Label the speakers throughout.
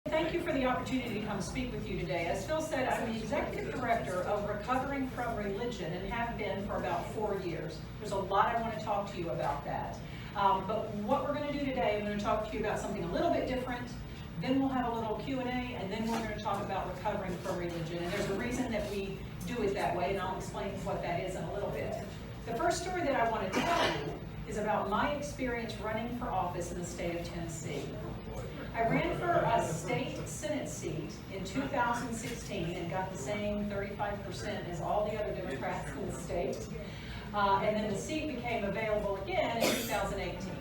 Speaker 1: Thank you for the opportunity to come speak with you today. As Phil said, I'm the Executive Director of Recovering from Religion and have been for about 4 years. There's a lot I want to talk to you about that. But what we're going to do today, I'm going to talk to you about something a little bit different, then we'll have a little Q&A, and then we're going to talk about recovering from religion. And there's a reason that we do it that way, and I'll explain what that is in a little bit. The first story that I want to tell you is about my experience running for office in the state of Tennessee. I ran for a state Senate seat in 2016 and got the same 35% as all the other Democrats in the state. And then the seat became available again in 2018.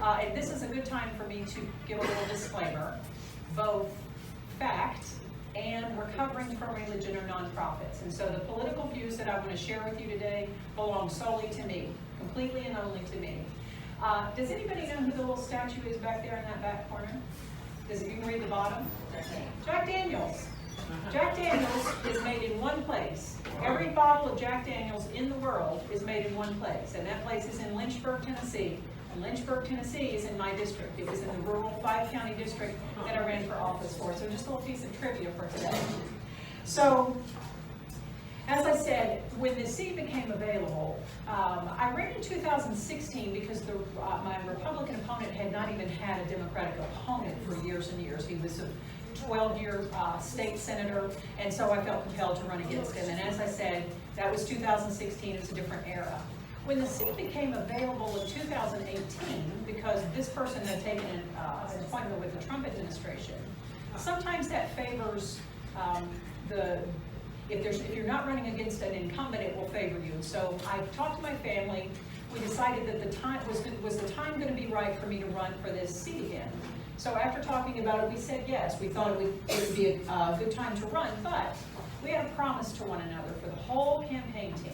Speaker 1: And this is a good time for me to give a little disclaimer. Both fact and recovering from religion are nonprofits. And so the political views that I want to share with you today belong solely to me, completely and only to me. Does anybody know who the little statue is back there in that back corner? You can read the bottom? Jack Daniels. Jack Daniels is made in one place. Every bottle of Jack Daniels in the world is made in one place, and that place is in Lynchburg, Tennessee. And Lynchburg, Tennessee is in my district. It was in the rural 5-county district that I ran for office for. So just a little piece of trivia for today. So, as I said, when the seat became available, I ran in 2016 because my Republican opponent had not even had a Democratic opponent for years and years. He was a 12-year state senator, and so I felt compelled to run against him. And as I said, that was 2016. It's a different era. When the seat became available in 2018, because this person had taken an appointment with the Trump administration, sometimes that favors if you're not running against an incumbent, it will favor you. So I talked to my family. We decided that the time was the time going to be right for me to run for this seat again. So after talking about it, we said yes. We thought it would be a good time to run, but we had a promise to one another for the whole campaign team.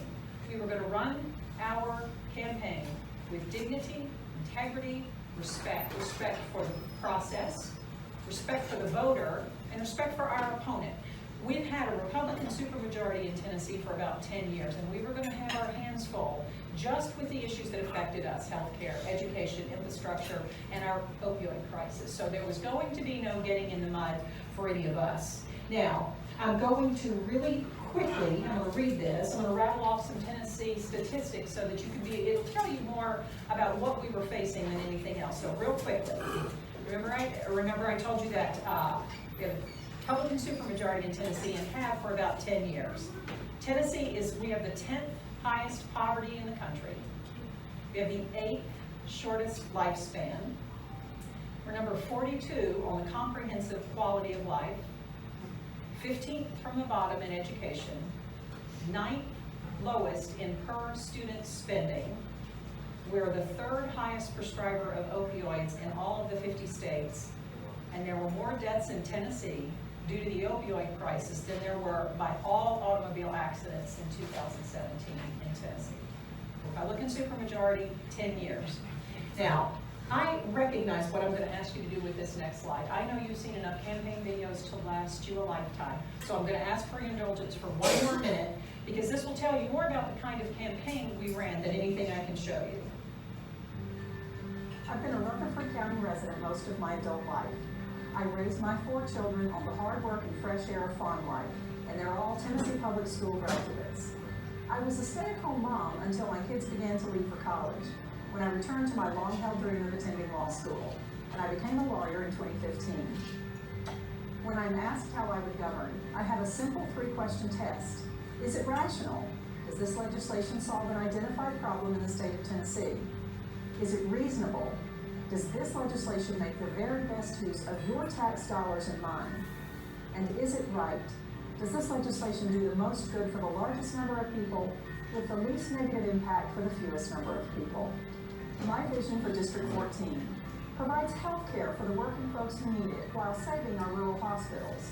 Speaker 1: We were going to run our campaign with dignity, integrity, respect for the process, respect for the voter, and respect for our opponent. We've had a Republican supermajority in Tennessee for about 10 years, and we were going to have our hands full just with the issues that affected us: healthcare, education, infrastructure, and our opioid crisis. So there was going to be no getting in the mud for any of us. Now, I'm going to really quickly, I'm going to read this. I'm going to rattle off some Tennessee statistics so that you can it'll tell you more about what we were facing than anything else. So real quickly, remember I told you that we have a Republican supermajority in Tennessee and have for about 10 years. Tennessee we have the 10th highest poverty in the country. We have the 8th shortest lifespan. We're number 42 on the comprehensive quality of life. 15th from the bottom in education, 9th lowest in per student spending. We're the 3rd highest prescriber of opioids in all of the 50 states, and there were more deaths in Tennessee due to the opioid crisis than there were by all automobile accidents in 2017 in Tennessee. Republican supermajority, 10 years. Now, I recognize what I'm going to ask you to do with this next slide. I know you've seen enough campaign videos to last you a lifetime. So I'm going to ask for your indulgence for one more minute, because this will tell you more about the kind of campaign we ran than anything I can show you.
Speaker 2: I've been a Rutherford County resident most of my adult life. I raised my 4 children on the hard work and fresh air of farm life, and they're all Tennessee public school graduates. I was a stay-at-home mom until my kids began to leave for college, when I returned to my long-held dream of attending law school, and I became a lawyer in 2015. When I'm asked how I would govern, I have a simple 3-question test. Is it rational? Does this legislation solve an identified problem in the state of Tennessee? Is it reasonable? Does this legislation make the very best use of your tax dollars in mind? And is it right? Does this legislation do the most good for the largest number of people with the least negative impact for the fewest number of people? My vision for District 14 provides health care for the working folks who need it while saving our rural hospitals,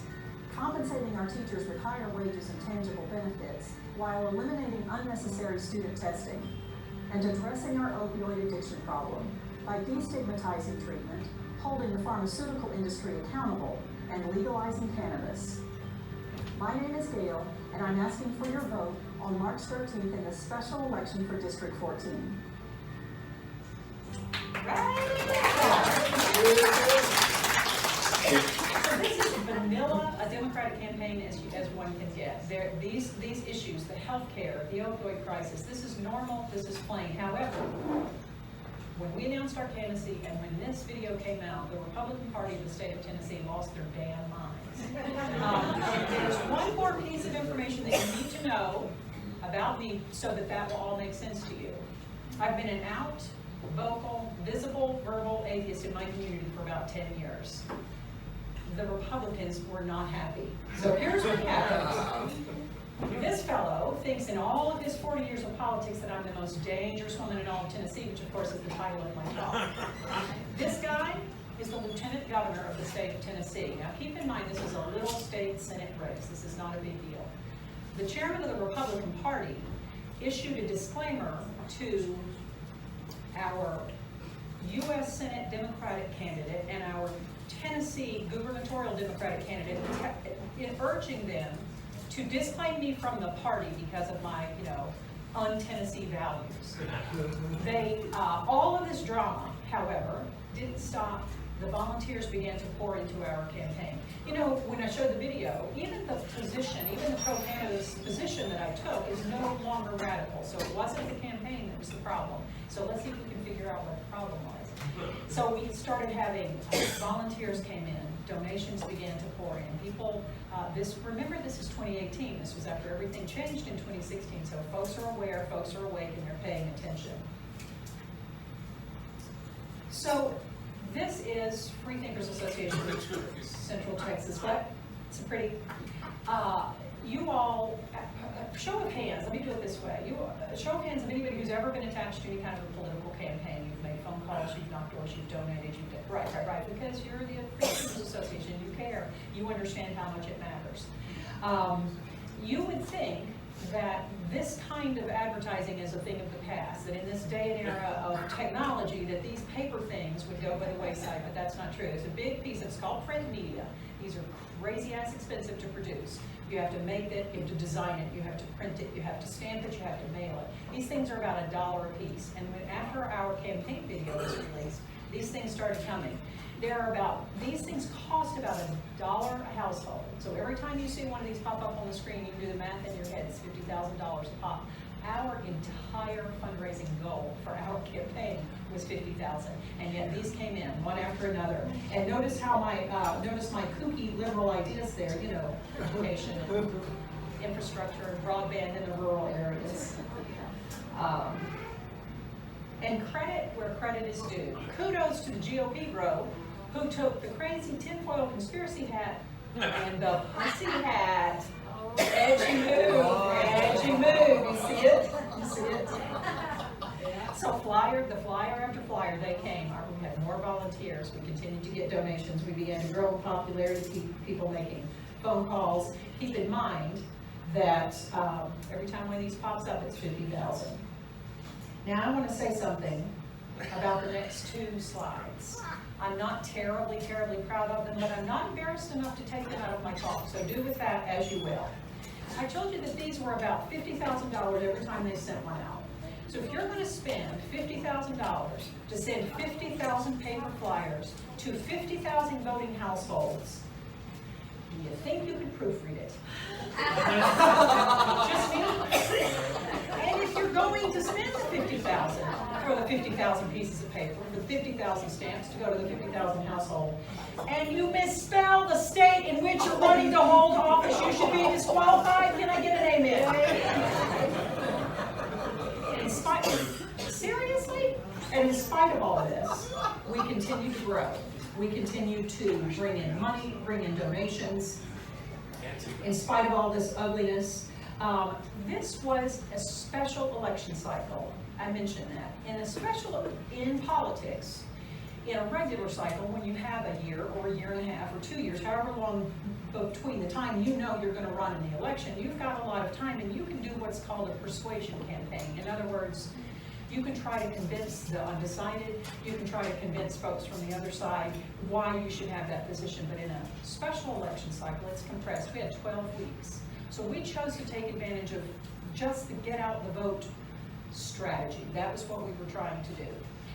Speaker 2: compensating our teachers with higher wages and tangible benefits while eliminating unnecessary student testing, and addressing our opioid addiction problem by destigmatizing treatment, holding the pharmaceutical industry accountable, and legalizing cannabis. My name is Gayle, and I'm asking for your vote on March 13th in the special election for District 14.
Speaker 1: Right? So this Democratic campaign as one can get. These issues, the health care, the opioid crisis, this is normal, this is plain. However, when we announced our candidacy and when this video came out, the Republican Party of the state of Tennessee lost their damn minds. There's one more piece of information that you need to know about me so that will all make sense to you. I've been an out, vocal, visible, verbal atheist in my community for about 10 years. The Republicans were not happy. So here's what happened. This fellow thinks in all of his 40 years of politics that I'm the most dangerous woman in all of Tennessee, which of course is the title of my talk. This guy is the lieutenant governor of the state of Tennessee. Now keep in mind, this is a little state Senate race. This is not a big deal. The chairman of the Republican Party issued a disclaimer to our U.S. Senate Democratic candidate and our Tennessee gubernatorial Democratic candidate, urging them to disclaim me from the party because of my, un-Tennessee values. All of this drama, however, didn't stop. The volunteers began to pour into our campaign. When I showed the video, even the pro-candidate's position that I took is no longer radical. So it wasn't the campaign that was the problem. So let's see if we can figure out what the problem was. So we started having, volunteers came in, donations began to pour in. People, remember this is 2018, this was after everything changed in 2016, so folks are aware, folks are awake, and they're paying attention. So this is Free Thinkers Association of Central Texas. What? It's a pretty, you all, show of hands, let me do it this way. Show of hands of anybody who's ever been attached to any kind of a political campaign. You've made phone calls, you've knocked doors, you've donated, right, because you're the Free Thinkers Association, you care, you understand how much it matters. You would think that this kind of advertising is a thing of the past, that in this day and era of technology that these paper things would go by the wayside, but that's not true. It's a big piece, it's called print media. These are crazy ass expensive to produce. You have to make it, you have to design it, you have to print it, you have to stamp it, you have to mail it. These things are about $1 a piece. And after our campaign video was released, these things started coming. These things cost about $1 a household. So every time you see one of these pop up on the screen, you can do the math in your head, it's $50,000 a pop. Our entire fundraising goal for our campaign was $50,000, and yet these came in one after another. And notice how my kooky liberal ideas there, education, infrastructure, broadband in the rural areas. And credit where credit is due. Kudos to the GOP bro who took the crazy tinfoil conspiracy hat and the pussy hat. Edgy move. You see it? So the flyer after flyer, they came. We had more volunteers. We continued to get donations. We began to grow in popularity, people making phone calls. Keep in mind that every time one of these pops up, it's 50,000. Now I want to say something about the next 2 slides. I'm not terribly proud of them, but I'm not embarrassed enough to take them out of my talk, so do with that as you will. I told you that these were about $50,000 every time they sent one out. So if you're going to spend $50,000 to send 50,000 paper flyers to 50,000 voting households, do you think you could proofread it? Just me? And if you're going to spend the $50,000 for the 50,000 pieces of paper, for the 50,000 stamps to go to the 50,000 household, and you misspell the state in which you're running to hold office, you should be disqualified. Can I get an amen? Seriously? And in spite of all of this, we continue to grow. We continue to bring in money, bring in donations. In spite of all this ugliness, this was a special election cycle. I mentioned that. In politics, in a regular cycle, when you have a year or a year and a half or 2 years, however long between the time you know you're going to run in the election, you've got a lot of time and you can do what's called a persuasion campaign. In other words, you can try to convince the undecided, you can try to convince folks from the other side why you should have that position, but in a special election cycle, it's compressed. We had 12 weeks. So we chose to take advantage of just the get out the vote strategy. That was what we were trying to do.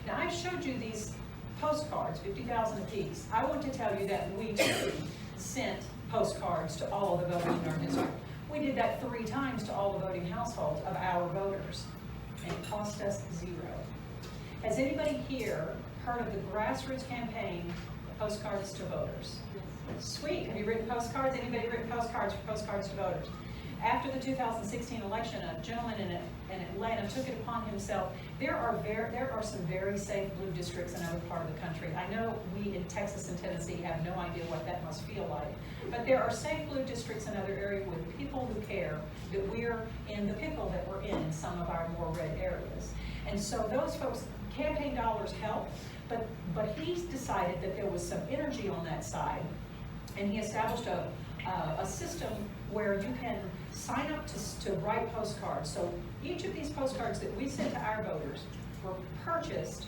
Speaker 1: Now I showed you these postcards, 50,000 apiece. I want to tell you that we too sent postcards to all all of the voting in our district. We did that 3 times to all the voting households of our voters, and it cost us 0. Has anybody here heard of the grassroots campaign, Postcards to Voters? Sweet. Have you written postcards? Anybody written postcards for Postcards to Voters? After the 2016 election, a gentleman in Atlanta took it upon himself. There are some very safe blue districts in other part of the country. I know we in Texas and Tennessee have no idea what that must feel like, but there are safe blue districts in other areas with people who care that we're in the pickle that we're in some of our more red areas. And so those folks, campaign dollars help, but he's decided that there was some energy on that side, and he established a system where you can sign up to write postcards. So each of these postcards that we sent to our voters were purchased,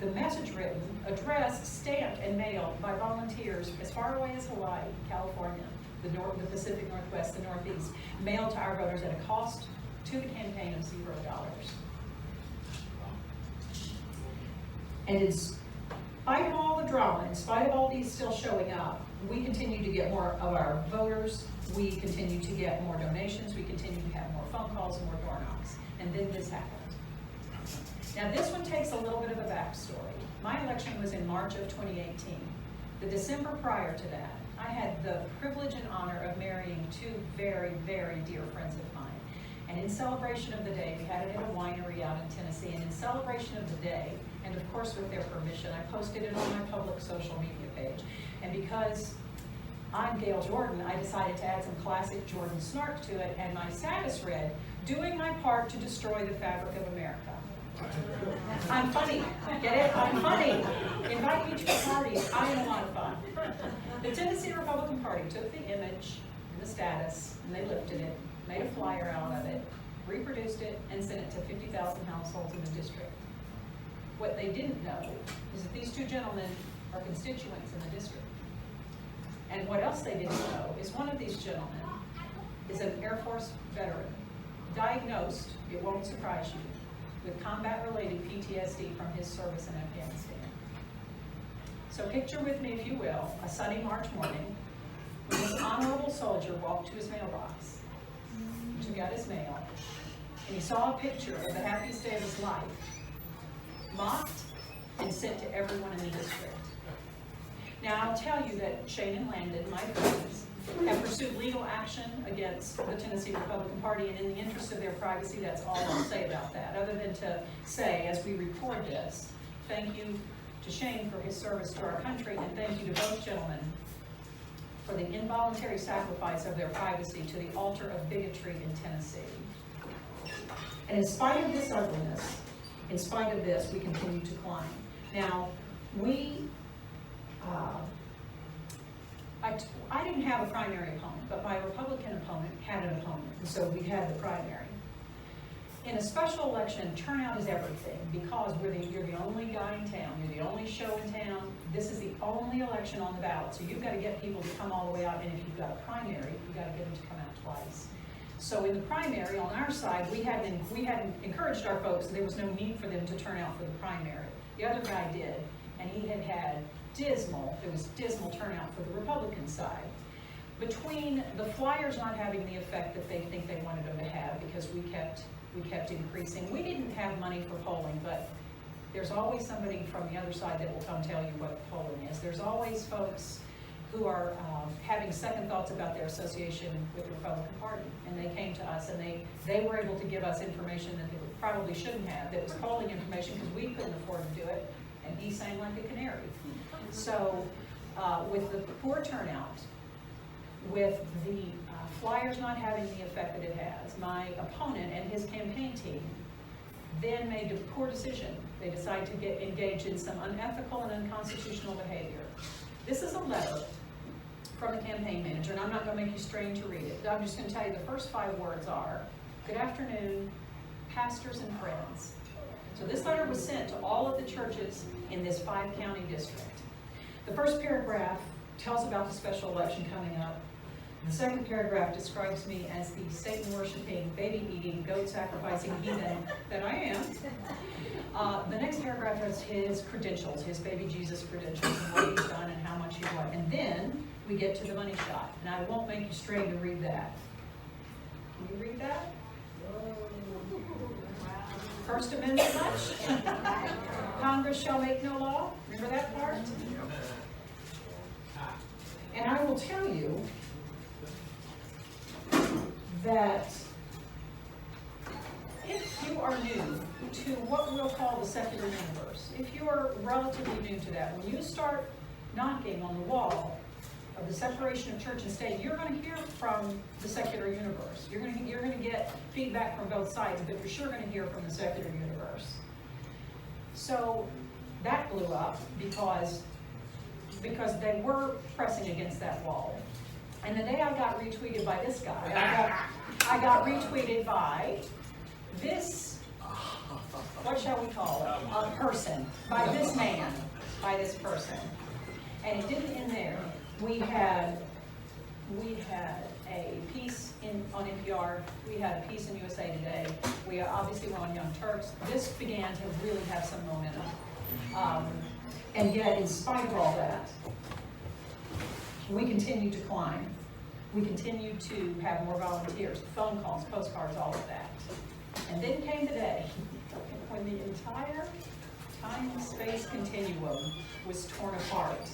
Speaker 1: the message written, addressed, stamped, and mailed by volunteers as far away as Hawaii, California, the Pacific Northwest, the Northeast, mailed to our voters at a cost to the campaign of $0. And in spite of all the drama, in spite of all these still showing up, we continue to get more of our voters, we continue to get more donations, we continue to have more phone calls and more door knocks. And then this happened. Now this one takes a little bit of a backstory. My election was in March of 2018. The December prior to that, I had the privilege and honor of marrying 2 very, very dear friends of mine. And in celebration of the day, we had it at a winery out in Tennessee, and in celebration of the day, and of course with their permission, I posted it on my public social media page. And because I'm Gayle Jordan, I decided to add some classic Jordan snark to it, and my status read, "Doing my part to destroy the fabric of America." I'm funny, get it? I'm funny. Invite me to parties, I am a lot of fun. The Tennessee Republican Party took the image and the status, and they lifted it, made a flyer out of it, reproduced it, and sent it to 50,000 households in the district. What they didn't know is that these 2 gentlemen are constituents in the district. And what else they didn't know is one of these gentlemen is an Air Force veteran, diagnosed, it won't surprise you, with combat-related PTSD from his service in Afghanistan. So picture with me, if you will, a sunny March morning when this honorable soldier walked to his mailbox, took out his mail, and he saw a picture of the happiest day of his life, mocked and sent to everyone in the district. Now, I'll tell you that Shane and Landon, my friends, have pursued legal action against the Tennessee Republican Party, and in the interest of their privacy, that's all I'll say about that, other than to say, as we record this, thank you to Shane for his service to our country, and thank you to both gentlemen for the involuntary sacrifice of their privacy to the altar of bigotry in Tennessee. And in spite of this ugliness, in spite of this, we continue to climb. Now, I didn't have a primary opponent, but my Republican opponent had an opponent, and so we had the primary. In a special election, turnout is everything, because you're the only guy in town, you're the only show in town, this is the only election on the ballot, so you've got to get people to come all the way out, and if you've got a primary, you've got to get them to come out twice. So in the primary, on our side, we hadn't encouraged our folks, there was no need for them to turn out for the primary. The other guy did, and he had dismal turnout for the Republican side. Between the flyers not having the effect that they think they wanted them to have, because we kept increasing. We didn't have money for polling, but there's always somebody from the other side that will come tell you what polling is. There's always folks who are having second thoughts about their association with the Republican Party, and they came to us, and they were able to give us information that they probably shouldn't have, that was polling information, because we couldn't afford to do it, and he sang like a canary. So with the poor turnout, with the flyers not having the effect that it has, my opponent and his campaign team then made a poor decision. They decided to get engaged in some unethical and unconstitutional behavior. This is a letter from the campaign manager, and I'm not going to make you strain to read it. I'm just going to tell you the first 5 words are, "Good afternoon, pastors and friends." So this letter was sent to all of the churches in this 5-county district. The first paragraph tells about the special election coming up. The second paragraph describes me as the Satan-worshiping, baby-eating, goat-sacrificing heathen that I am. The next paragraph has his credentials, his baby Jesus credentials, and what he's done and how much he's won. And then we get to the money shot. And I won't make you strain to read that. Can you read that? First Amendment much? Congress shall make no law. Remember that part? And I will tell you that if you are new to what we'll call the secular universe, if you are relatively new to that, when you start knocking on the wall of the separation of church and state, you're going to hear from the secular universe. You're going to get feedback from both sides, but you're sure going to hear from the secular universe. So that blew up because they were pressing against that wall. And the day I got retweeted by this guy, I got retweeted by this, what shall we call it, a person, by this man, by this person. And it didn't end there. We had a piece on NPR, we had a piece in USA Today, we obviously were on Young Turks. This began to really have some momentum. And yet, in spite of all that, we continued to climb. We continued to have more volunteers, phone calls, postcards, all of that. And then came the day when the entire time-space continuum was torn apart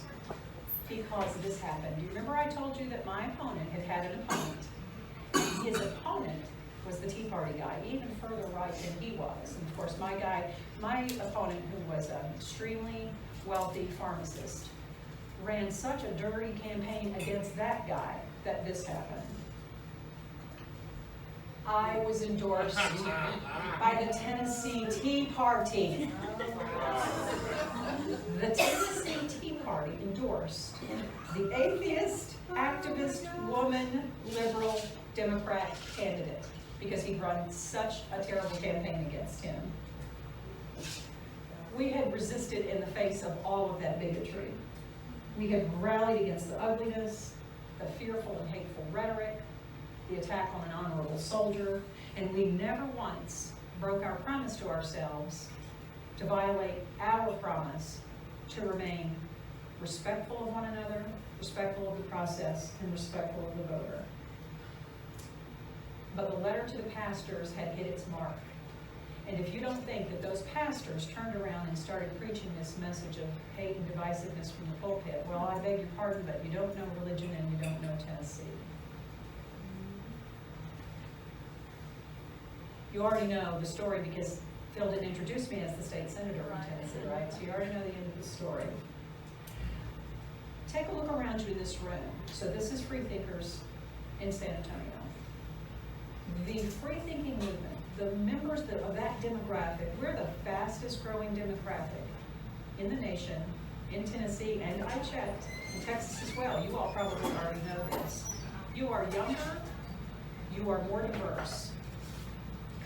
Speaker 1: because this happened. Do you remember I told you that my opponent had an opponent? And his opponent was the Tea Party guy, even further right than he was. And of course, my opponent, who was an extremely wealthy pharmacist, ran such a dirty campaign against that guy that this happened. I was endorsed by the Tennessee Tea Party. The Tennessee Tea Party endorsed the atheist, activist, woman, liberal, Democrat candidate because he'd run such a terrible campaign against him. We had resisted in the face of all of that bigotry. We had rallied against the ugliness, the fearful and hateful rhetoric, the attack on an honorable soldier, and we never once broke our promise to ourselves to violate our promise to remain respectful of one another, respectful of the process, and respectful of the voter. But the letter to the pastors had hit its mark. And if you don't think that those pastors turned around and started preaching this message of hate and divisiveness from the pulpit, well, I beg your pardon, but you don't know religion and you don't know Tennessee. You already know the story because Phil didn't introduce me as the state senator from Tennessee, right? So you already know the end of the story. Take a look around you in this room. So this is Free Thinkers in San Antonio. The free-thinking movement, the members of that demographic, we're the fastest growing demographic in the nation, in Tennessee, and I checked, in Texas as well. You all probably already know this. You are younger, you are more diverse.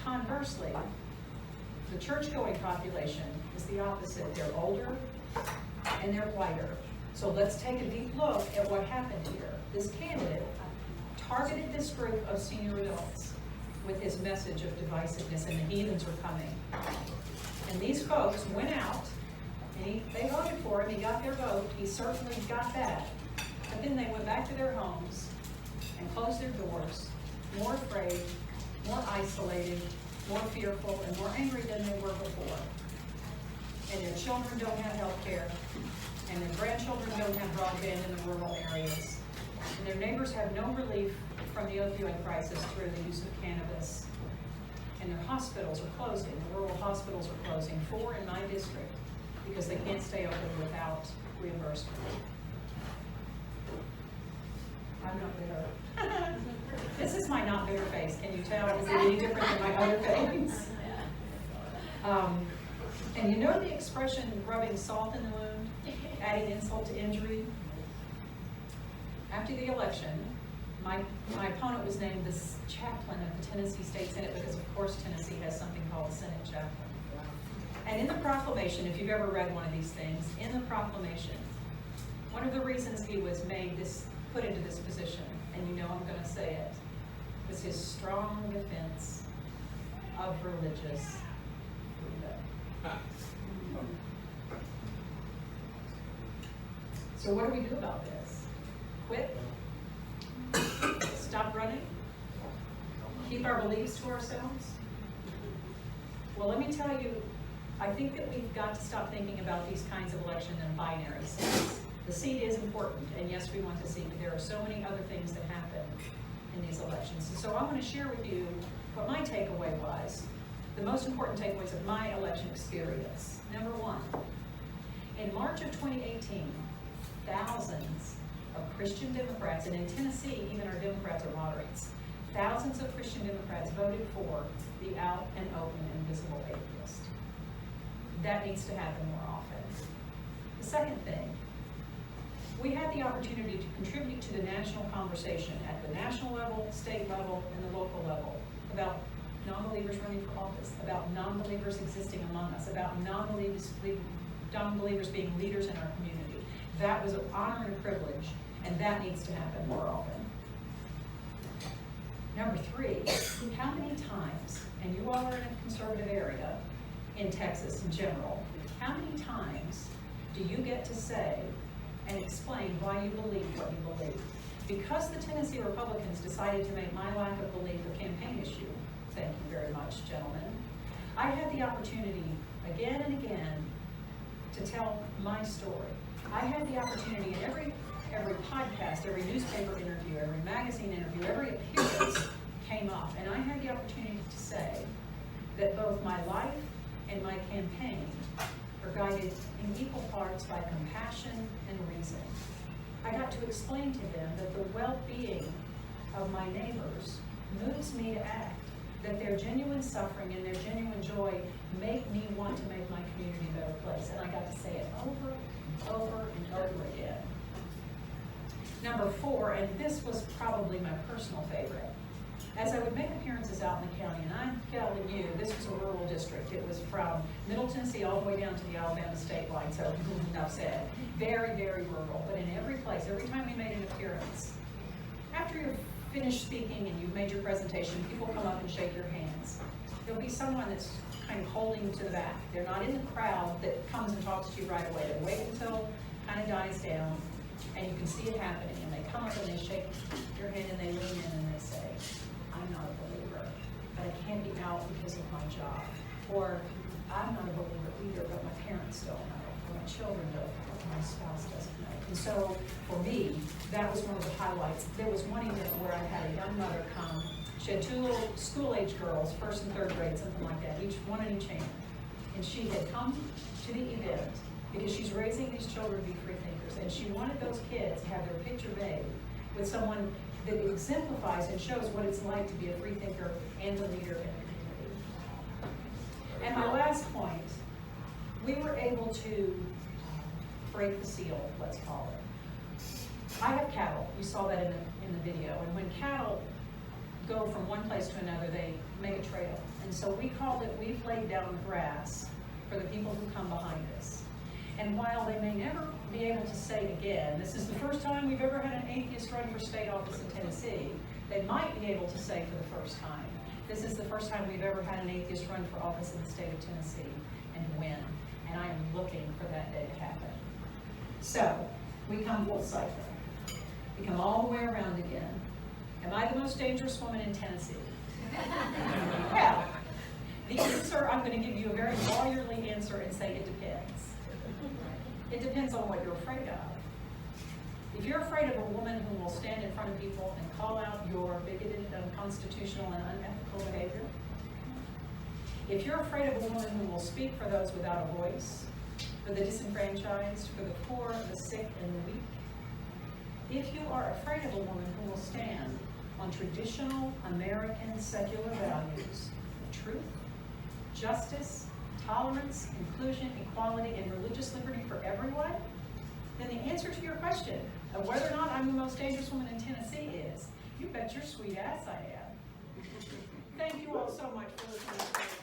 Speaker 1: Conversely, the church-going population is the opposite. They're older and they're whiter. So let's take a deep look at what happened here. This candidate targeted this group of senior adults with his message of divisiveness, and the heathens are coming. And these folks went out, and they voted for him, he got their vote, he certainly got that. But then they went back to their homes and closed their doors, more afraid, more isolated, more fearful, and more angry than they were before. And their children don't have health care, and their grandchildren don't have broadband in the rural areas. And their neighbors have no relief from the opioid crisis through the use of cannabis. And their hospitals are closing. The rural hospitals are closing, 4 in my district, because they can't stay open without reimbursement. I'm not bitter. This is my not bitter face. Can you tell? Is it any different than my other face? And you know the expression, rubbing salt in the wound, adding insult to injury? After the election, my opponent was named the chaplain of the Tennessee State Senate because, of course, Tennessee has something called a Senate chaplain. And in the proclamation, if you've ever read one of these things, in the proclamation, one of the reasons he was put into this position, and you know I'm going to say it, was his strong defense of religious freedom. So what do we do about this? Quit? Stop running? Keep our beliefs to ourselves? Well, let me tell you, I think that we've got to stop thinking about these kinds of elections in binary sense. The seat is important, and yes, we want the seat, but there are so many other things that happen in these elections. And so I want to share with you what my takeaway was, the most important takeaways of my election experience. Number one, in March of 2018, thousands of Christian Democrats, and in Tennessee, even our Democrats are moderates, thousands of Christian Democrats voted for the out and open and visible atheist. That needs to happen more often. The second thing, we had the opportunity to contribute to the national conversation at the national level, state level, and the local level about non-believers running for office, about non-believers existing among us, about non-believers being leaders in our community. That was an honor and a privilege, and that needs to happen more often. Number three, how many times, and you all are in a conservative area in Texas in general, how many times do you get to say and explain why you believe what you believe? Because the Tennessee Republicans decided to make my lack of belief a campaign issue, thank you very much, gentlemen, I had the opportunity again and again to tell my story. I had the opportunity in every podcast, every newspaper interview, every magazine interview, every appearance came up, and I had the opportunity to say that both my life and my campaign are guided in equal parts by compassion and reason. I got to explain to them that the well-being of my neighbors moves me to act, that their genuine suffering and their genuine joy make me want to make my community a better place. And I got to say it over and over and over again. Number four, and this was probably my personal favorite, as I would make appearances out in the county, and I'm telling you, this was a rural district. It was from Middle Tennessee all the way down to the Alabama state line, so enough said. Very, very rural, but in every place, every time we made an appearance, after you're finished speaking and you've made your presentation, people come up and shake your hands. There'll be someone that's kind of holding to the back. They're not in the crowd that comes and talks to you right away. They wait until it kind of dies down, and you can see it happening, and they come up and they shake your hand and they lean in and they say, I'm not a believer, but I can't be out because of my job. Or I'm not a believer either, but my parents don't know, or my children don't know, or my spouse doesn't know. And so for me, that was one of the highlights. There was one event where I had a young mother come. She had two little school-age girls, first and third grade, something like that, one in each hand. And she had come to the event because she's raising these children to be free thinkers, and she wanted those kids to have their picture made with someone that exemplifies and shows what it's like to be a free thinker and a leader in a community. And my last point, we were able to break the seal, let's call it. I have cattle. You saw that in the video. And when cattle go from one place to another, they make a trail. And so we called it, we've laid down grass for the people who come behind us. And while they may never be able to say it again, this is the first time we've ever had an atheist run for state office in Tennessee, they might be able to say for the first time, this is the first time we've ever had an atheist run for office in the state of Tennessee and win. And I am looking for that day to happen. So, we come full cycle. We come all the way around again. Am I the most dangerous woman in Tennessee? Well, the answer, I'm going to give you a very lawyerly answer and say it depends. It depends on what you're afraid of. If you're afraid of a woman who will stand in front of people and call out your bigoted, unconstitutional, and unethical behavior, if you're afraid of a woman who will speak for those without a voice, for the disenfranchised, for the poor, the sick, and the weak, if you are afraid of a woman who will stand on traditional American secular values of truth, justice, tolerance, inclusion, equality, and religious liberty for everyone, then the answer to your question of whether or not I'm the most dangerous woman in Tennessee is, you bet your sweet ass I am. Thank you all so much for listening.